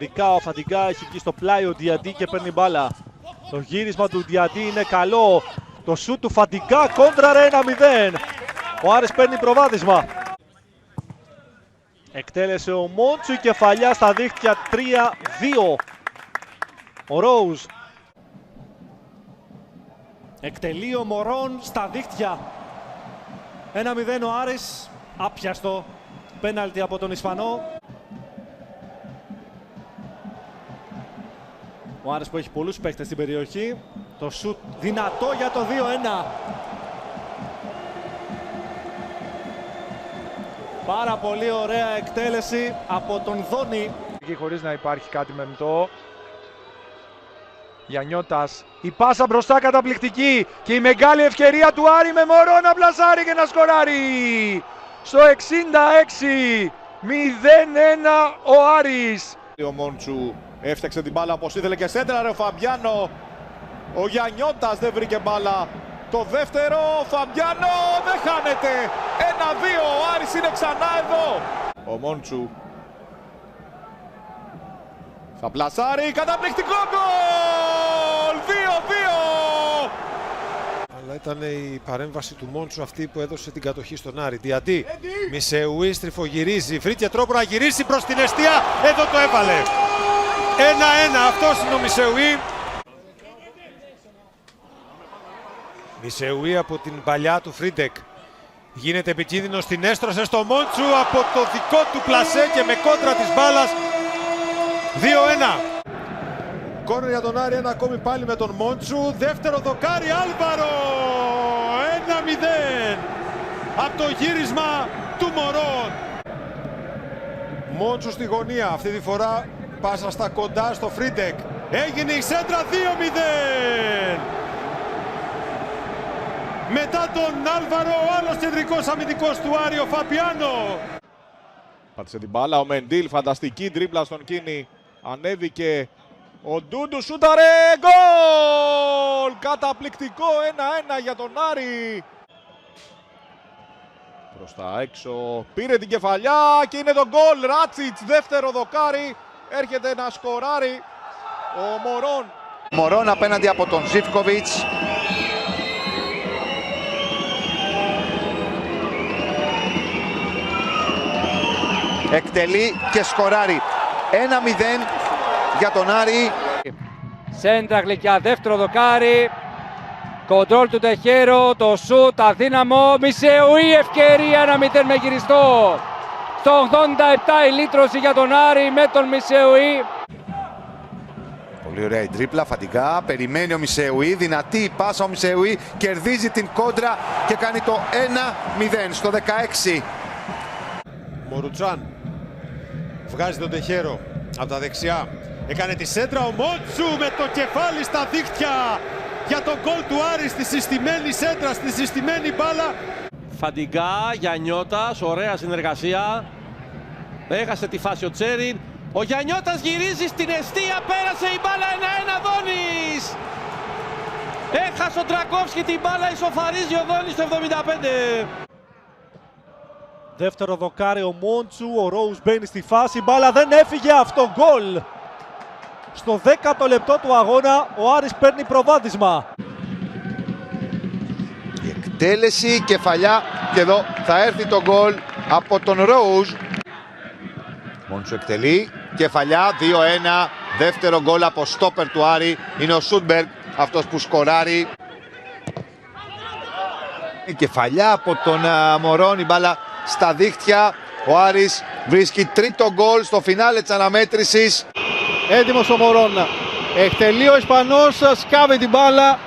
Ρικά ο Φαντιγκά έχει βγει στο πλάι ο Διαντή και παίρνει μπάλα. Το γύρισμα του Διαντή είναι καλό. Το σούτ του Φαντιγκά κόντραρε 1-0. Ο Άρης παίρνει προβάδισμα. Εκτέλεσε ο Μόντσου, η κεφαλιά στα δίχτυα 3-2. Ο Ρόουζ. Εκτελεί ο Μωρόν στα δίχτυα. 1-0 ο Άρης. Άπιαστο. Πέναλτι από τον Ισπανό. Ο Άρης που έχει πολλούς παίκτες στην περιοχή. Το σουτ δυνατό για το 2-1. Πάρα πολύ ωραία εκτέλεση από τον Δόνη. Χωρίς να υπάρχει κάτι μεμτό. Γιαννιώτας. Η πάσα μπροστά καταπληκτική. Και η μεγάλη ευκαιρία του Άρη με Μωρό να πλασάρει και να σκοράρει. Στο 66. 0-1 ο Άρης. Ο Μόντσου έφτιαξε την μπάλα όπως ήθελε και σέντραρε ο Φαμπιάνο. Ο Γιαννιώτας δεν βρήκε μπάλα. Το δεύτερο, ο Φαμπιάνο δεν χάνεται. 1-2, ο Άρης είναι ξανά εδώ. Ο Μόντσου θα πλασάρει, καταπληκτικό γκολ! 2-2! Αλλά ήταν η παρέμβαση του Μόντσου αυτή που έδωσε την κατοχή στον Άρη. Διαντή, Μισεουή στριφογυρίζει, βρήκε τρόπο να γυρίσει προς την εστία, εδώ το έβαλε. 1-1, αυτός είναι ο Μισεουή. Μισεουή από την παλιά του Φρίντεκ. Γίνεται επικίνδυνος, την έστρωσε στο Μόντσου από το δικό του πλασέ και με κόντρα της μπάλας. 2-1. Κόρνερ για τον Άρη, ένα ακόμη πάλι με τον Μόντσου. Δεύτερο δοκάρι, Άλβαρο! 1-0 από το γύρισμα του Μωρόν. Μόντσου στη γωνία, αυτή τη φορά πάσα στα κοντά στο Φρίντεκ. Έγινε η σέντρα, 2-0. Μετά τον Άλβαρο, ο άλλος κεντρικός αμυντικός του Άρη, ο Φαπιάνο. Πάτησε την μπάλα, ο Μεντίλ, φανταστική τρίπλα στον Κίνη. Ανέβηκε ο Ντούντου, σούταρε, γκολ! Καταπληκτικό 1-1 για τον Άρη. Προς τα έξω, πήρε την κεφαλιά και είναι το γκολ. Ράτσιτς, δεύτερο δοκάρι, έρχεται να σκοράρει ο Μωρόν. Μωρόν απέναντι από τον Ζίβκοβιτς. Εκτελεί και σκοράρει. 1-0 για τον Άρη. Σέντρα γλυκιά, δεύτερο δοκάρι. Κοντρόλ του Τεχέρο, το σούτ αδύναμο. Μισεουή, ευκαιρία 1-0 με γυριστό. Στο 87 η λύτρωση για τον Άρη με τον Μισεουή. Πολύ ωραία η τρίπλα, Φαντιγκά, περιμένει ο Μισεουή, δυνατή η πάσα, ο Μισεουή κερδίζει την κόντρα και κάνει το 1-0 στο 16. Μορουτσάν βγάζει τον Τεχέρο από τα δεξιά. Έκανε τη σέντρα ο Μόντσου με το κεφάλι στα δίχτυα για τον γκολ του Άρη στη συστημένη σέντρα, στη συστημένη μπάλα. Φαντιγκά, Γιαννιώτας, ωραία συνεργασία. Έχασε τη φάση ο Τσέριν. Ο Γιαννιώτας γυρίζει στην εστία, πέρασε η μπάλα 1-1 Δόνης. Έχασε ο Τρακόφσκι την μπάλα, ισοφαρίζει ο Δόνης στο 75. Δεύτερο δοκάρι ο Μόντσου, ο Ρόουζ μπαίνει στη φάση, η μπάλα δεν έφυγε, αυτό γκολ. Στο 10ο λεπτό του αγώνα ο Άρης παίρνει προβάδισμα. Η εκτέλεση, κεφαλιά και εδώ θα έρθει το γκολ από τον Ρόουζ. Μόντσου εκτελεί, κεφαλιά, 2-1. Δεύτερο γκολ από στόπερ του Άρη είναι ο Σούντμπεργκ, αυτός που σκοράρει. Η κεφαλιά από τον Μωρόν, η μπάλα στα δίχτυα. Ο Άρης βρίσκει τρίτο γκολ στο φινάλε της αναμέτρησης. Έτοιμος ο Μωρόν. Εκτελεί ο Ισπανός, σκάβει την μπάλα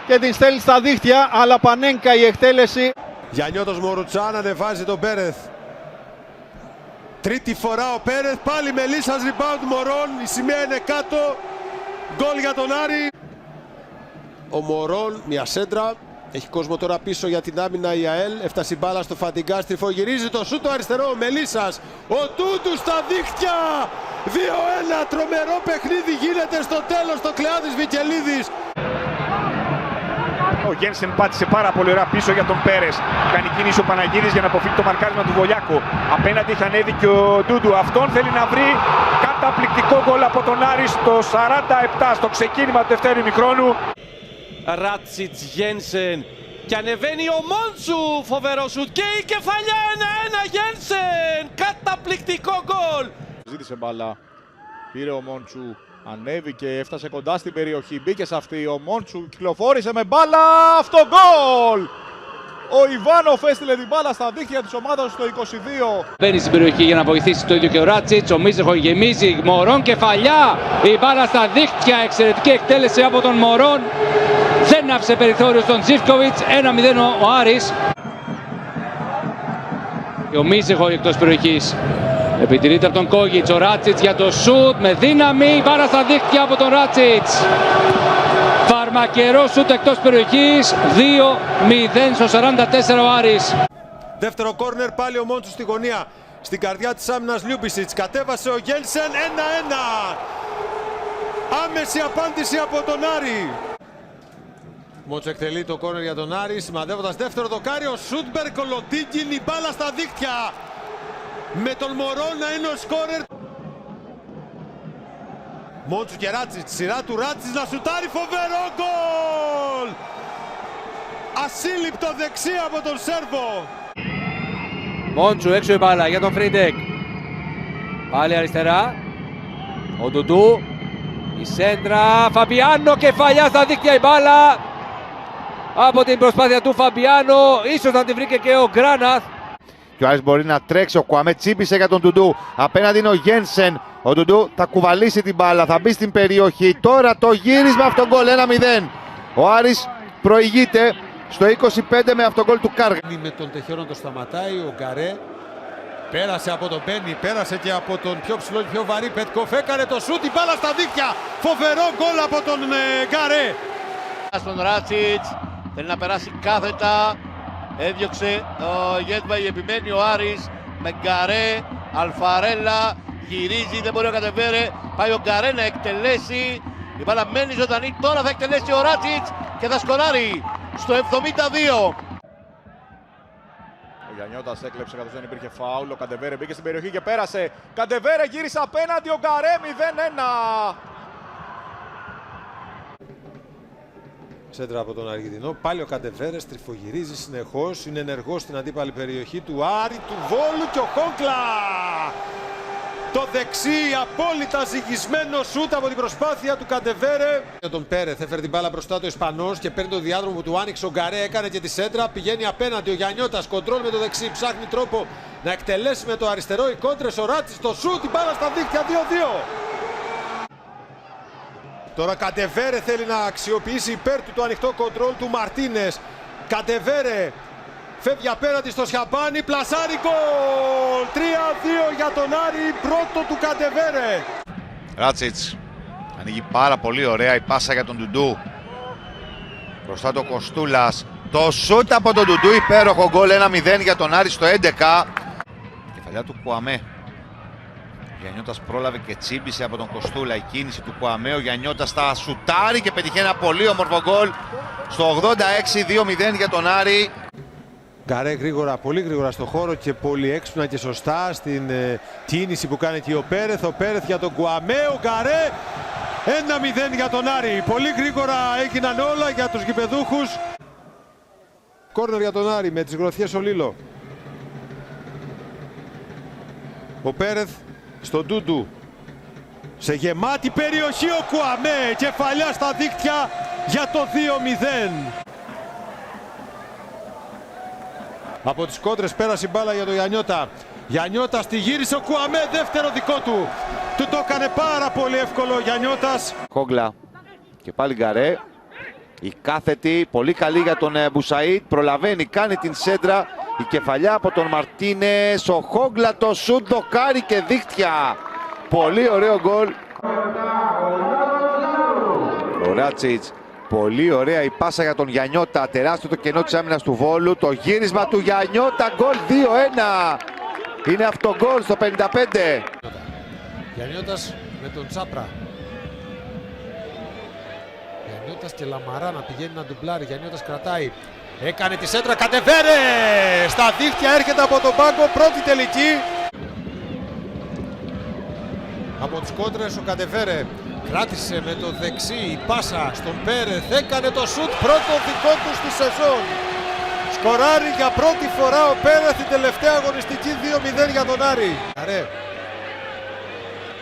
και την στέλνει στα δίχτυα, αλλά πανέγκα η εκτέλεση. Γιαννιώτος Μορουτσάν ανεβάζει τον Πέρεθ. Τρίτη φορά ο Πέρεθ, πάλι με Λίσας rebound Μωρόν, η σημαία είναι κάτω. Γκολ για τον Άρη. Ο Μωρόν, μια σέντρα. Έχει κόσμο τώρα πίσω για την άμυνα η ΑΕΛ. Έφτασε η μπάλα στο Φαντιγκά, στριφογυρίζει το σούτ το αριστερό ο Μελίσας. Ο Τούντου στα δίχτυα. 2-1, τρομερό παιχνίδι γίνεται στο τέλος, το Κλεάδης Βικελίδης. Ο Γένσεν πάτησε πάρα πολύ ωραία πίσω για τον Πέρες. Κάνει κίνηση ο Παναγίδης για να αποφύγει το μαρκάρισμα του Βολιάκου. Απέναντι έχει ανέβει και ο Ντούντου. Αυτόν θέλει να βρει Καταπληκτικό γκολ από τον Άρη στο 47, στο ξεκίνημα του δεύτερου ημιχρόνου. Ράτσιτς, Γένσεν και ανεβαίνει ο Μόντσου, φοβερό σουτ και η κεφαλιά 1-1 Γένσεν, καταπληκτικό γκολ. Ζήτησε μπάλα, πήρε ο Μόντσου, ανέβηκε, έφτασε κοντά στην περιοχή, μπήκε σε αυτή, ο Μόντσου κυκλοφόρησε με μπάλα, αυτό γκολ! Ο Ιβάνοφ έστειλε την μπάλα στα δίχτυα της ομάδας στο 22. Μπαίνει στην περιοχή για να βοηθήσει το ίδιο και ο Ράτσιτς. Ο Μίζεχο γεμίζει. Μωρόν κεφαλιά. Η μπάλα στα δίχτυα. Εξαιρετική εκτέλεση από τον Μωρόν. Δεν άφησε περιθώριο στον Ζίβκοβιτς. 1-0 ο Άρης. Ο Μίζεχο εκτός περιοχής. Επιτηρείται από τον Κόγιτς. Ο Ράτσιτς για το σουτ με δύναμη. Η μπάλα στα δίχτυα από τον Ράτσιτς. Φαρμακερό σουτ εκτός περιοχής, 2-0 στο 44 ο Άρης. Δεύτερο κόρνερ, πάλι ο Μόντσου στη γωνία. Στην καρδιά της άμυνας Λιούμπισιτς. Κατέβασε ο Γένσεν, 1-1. Άμεση απάντηση από τον Άρη. Μόντσου εκτελεί το κόρνερ για τον Άρη, σημαδεύοντας δεύτερο δοκάρι. Ο Σούτμπερ κολοτίγκιν, η μπάλα στα δίχτυα. Με τον Μωρό να είναι ο σκόρερ. Μόντσου και Ράτσιτς, σειρά του Ράτσιτς να σουτάρει, φοβερό γκολ! Ασύλληπτο δεξί από τον Σέρβο. Μόντσου έξω η μπάλα για τον Φρίντεκ. Πάλι αριστερά. Ο Ντουντού. Η σέντρα. Φαμπιάνο, κεφαλιά στα δίκτυα η μπάλα. Από την προσπάθεια του Φαμπιάνο. Ίσως να την βρήκε και ο Γκράναθ. Και ο Άρης μπορεί να τρέξει, ο Κουαμέ τσίπησε για τον Ντουντού. Απέναντι είναι ο Γένσεν. Ο Ντουντού θα κουβαλήσει την μπάλα, θα μπει στην περιοχή. Τώρα το γύρισμα αυτόν γκολ 1-0. Ο Άρης προηγείται στο 25 με αυτόν γκολ του Κάργα. Με τον Τεχερόν το σταματάει, ο Γκαρέ. Πέρασε από τον Μπένι, πέρασε και από τον πιο ψηλό και πιο βαρύ Πετκοφ. Έκανε το σούτ, η μπάλα στα δίχτυα. Φοβερό γκολ από τον Γκαρέ. Στον Ράτσιτς, θέλει να περάσει κάθετα. Έδιωξε ο Γέντβαϊ, επιμένει ο Άρης με Γκαρέ, Αλφαρέλα. Γυρίζει, δεν μπορεί να κατεβέρει. Πάει ο Γκαρέ να εκτελέσει. Η μπάλα μένει ζωντανή. Τώρα θα εκτελέσει ο Ράτσιτς και θα σκοράρει στο 72. Ο Γιαννιώτας έκλεψε καθώς δεν υπήρχε φάουλ. Ο Καντεβέρε μπήκε στην περιοχή και πέρασε. Καντεβέρε γύρισε απέναντι. Ο Γκαρέ 0-1. Σέντρα από τον Αργεντινό. Πάλι ο Καντεβέρε τριφογυρίζει συνεχώς. Είναι ενεργός στην αντίπαλη περιοχή του Άρη, του Βόλου και ο Χόγκλα. Το δεξί, απόλυτα ζυγισμένο σούτ από την προσπάθεια του Καντεβέρε. Για τον Πέρεθ έφερε την μπάλα μπροστά του Ισπανός και παίρνει το διάδρομο που του άνοιξε ο Γκαρέ. Έκανε και τη σέντρα. Πηγαίνει απέναντι ο Γιαννιώτας. Κοντρόλ με το δεξί. Ψάχνει τρόπο να εκτελέσει με το αριστερό. Οι κόντρες, ο Ράτσιτς, το σούτ. Η μπάλα στα δίχτυα 2-2. Τώρα Καντεβέρε θέλει να αξιοποιήσει υπέρ του το ανοιχτό κοντρόλ του Μαρτίνες. Καντεβέρε φεύγει απέναντι στο Σιαμπάνι, πλασάρι γκολ! 3-2 για τον Άρη, πρώτο του Καντεβέρε. Ράτσιτς ανοίγει πάρα πολύ ωραία η πάσα για τον Ντουντού. Μπροστά το Κοστούλας. Το σούτ από τον Ντουντού, υπέροχο γκολ, 1-0 για τον Άρη στο 11. Κεφαλιά του Κουαμέ. Ο Γιαννιώτας πρόλαβε και τσίμπησε από τον Κοστούλα. Η κίνηση του Κουαμέ. Ο Γιαννιώτας θα σουτάρει και πετυχαίνει ένα πολύ όμορφο γκολ στο 86, 2-0 για τον Άρη. Γκαρέ γρήγορα, πολύ γρήγορα στο χώρο και πολύ έξυπνα και σωστά στην κίνηση που κάνει και ο Πέρεθ. Ο Πέρεθ για τον Κουαμέ, ο Γκαρέ 1-0 για τον Άρη. Πολύ γρήγορα έγιναν όλα για τους γηπεδούχους. Κόρνερ για τον Άρη με τις γροθιές ο Λίλο. Ο Πέρεθ στον Ντούντου. Σε γεμάτη περιοχή ο Κουαμέ. Κεφαλιά στα δίκτυα για το 2-0. Από τις κόντρες πέρασε η μπάλα για τον Γιαννιώτα. Γιαννιώτας τη γύρισε ο Κουαμέ, δεύτερο δικό του. Του το έκανε πάρα πολύ εύκολο ο Γιαννιώτας. Χόγκλα και πάλι Γκαρέ. Η κάθετη, πολύ καλή για τον Μπουσαΐτ. Προλαβαίνει, κάνει την σέντρα. Η κεφαλιά από τον Μαρτίνες. Ο Χόγκλα το σουτ, δοκάρι και δίκτυα. Πολύ ωραίο γκολ. Ο Ράτσιτς. Πολύ ωραία η πάσα για τον Γιαννιώτα. Τεράστιο το κενό της άμυνας του Βόλου. Το γύρισμα του Γιαννιώτα. Γκολ 2-1. Είναι αυτό γκολ στο 55. Γιαννιώτας με τον Τσάπρα. Γιαννιώτας και Λαμαρά να πηγαίνει να ντουμπλάρει. Γιαννιώτας κρατάει. Έκανε τη σέντρα. Κατεβαίνε! Στα δίχτυα έρχεται από τον πάγκο. Πρώτη τελική. Από τις κόντρες ο Καντεβέρε κράτησε με το δεξί, η πάσα στον Πέρεθ, έκανε το σουτ πρώτο δικό του στη σεζόν. Σκοράρει για πρώτη φορά ο Πέρεθ την τελευταία αγωνιστική, 2-0 για τον Άρη. Αρέ.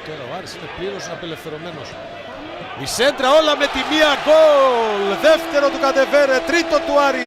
Τώρα ο Άρης είναι πλήρως απελευθερωμένος. Η σέντρα όλα με τη μία γκολ. Δεύτερο του Καντεβέρε, τρίτο του Άρη.